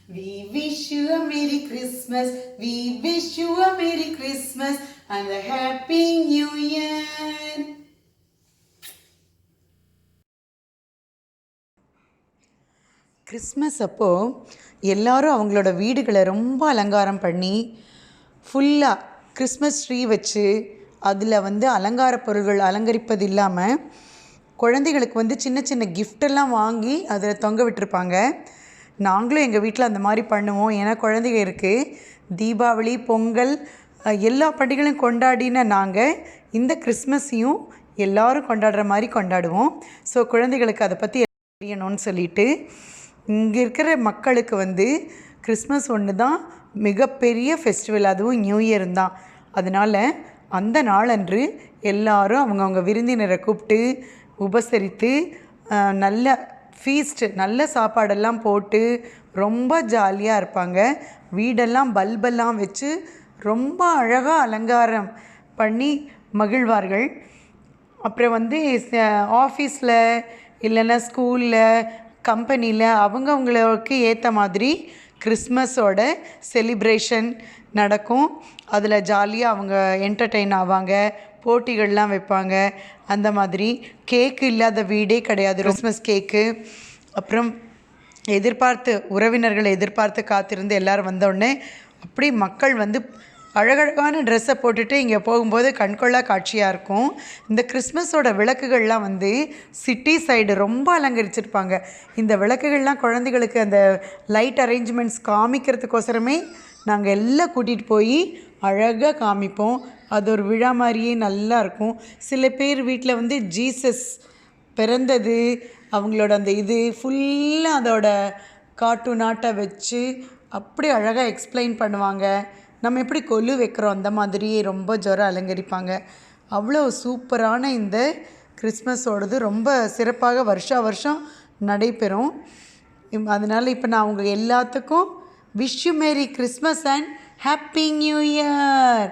We wish you a Merry Christmas. We wish you a Merry Christmas and a Happy New Year. Christmas அப்போது எல்லோரும் அவங்களோட வீடுகளை ரொம்ப அலங்காரம் பண்ணி ஃபுல்லாக கிறிஸ்மஸ் ட்ரீ வச்சு அதில் அலங்கார பொருள்கள் அலங்கரிப்பது இல்லாமல் குழந்தைகளுக்கு சின்ன சின்ன கிஃப்டெல்லாம் வாங்கி அதில் தொங்க விட்டுருப்பாங்க. நாங்களும் எங்கள் வீட்டில் அந்த மாதிரி பண்ணுவோம். ஏன்னா குழந்தைங்க இருக்குது. தீபாவளி, பொங்கல் எல்லா பண்டிகைகளும் கொண்டாடின நாங்கள் இந்த கிறிஸ்மஸையும் எல்லோரும் கொண்டாடுற மாதிரி கொண்டாடுவோம். ஸோ குழந்தைகளுக்கு அதை பற்றி தெரியணும்னு சொல்லிட்டு இங்கே இருக்கிற மக்களுக்கு கிறிஸ்மஸ் ஒன்று தான் மிகப்பெரிய ஃபெஸ்டிவல், அதுவும் நியூ இயர் தான். அதனால் அந்த நாளன்று எல்லோரும் அவங்கவுங்க விருந்தினரை கூப்பிட்டு உபசரித்து நல்ல ஃபீஸ்ட்டு, நல்ல சாப்பாடெல்லாம் போட்டு ரொம்ப ஜாலியாக இருப்பாங்க. வீடெல்லாம் பல்பெல்லாம் வச்சு ரொம்ப அழகாக அலங்காரம் பண்ணி மகிழ்வார்கள். அப்புறம் ஆஃபீஸில் இல்லைன்னா ஸ்கூலில், கம்பெனியில் அவங்களுக்கு ஏற்ற மாதிரி கிறிஸ்மஸோட செலிப்ரேஷன் நடக்கும். அதில் ஜாலியாக அவங்க என்டர்டெயின் ஆவாங்க, போட்டிகள்லாம் வைப்பாங்க. அந்த மாதிரி கேக்கு இல்லாத வீடே கிடையாது, கிறிஸ்மஸ் கேக்கு. அப்புறம் உறவினர்களை எதிர்பார்த்து காத்திருந்து எல்லோரும் வந்தோடனே அப்படி மக்கள் அழகழகான ட்ரெஸ்ஸை போட்டுட்டு இங்கே போகும்போது கண்கொள்ளா காட்சியாக இருக்கும். இந்த கிறிஸ்மஸோட விளக்குகள்லாம் சிட்டி சைடு ரொம்ப அலங்கரிச்சிருப்பாங்க. இந்த விளக்குகள்லாம் குழந்தைகளுக்கு அந்த லைட் அரேஞ்ச்மெண்ட்ஸ் காமிக்கிறதுக்கோசரமே நாங்கள் எல்லாம் கூட்டிகிட்டு போய் அழகாக காமிப்போம். அது ஒரு விழா மாதிரியே நல்லா இருக்கும். சில பேர் வீட்டில் ஜீசஸ் பிறந்தது அவங்களோட அந்த இது ஃபுல்லாக அதோட கார்ட்டூனாட்டை வச்சு அப்படி அழகாக எக்ஸ்பிளைன் பண்ணுவாங்க. நம்ம எப்படி கொலு வைக்கிறோம் அந்த மாதிரியே ரொம்ப ஜோராக அலங்கரிப்பாங்க. அவ்வளோ சூப்பரான இந்த கிறிஸ்மஸோடது ரொம்ப சிறப்பாக வருஷம் நடைபெறும். அதனால் இப்போ நான் உங்கள் எல்லாத்துக்கும் wish you merry Christmas and happy new year.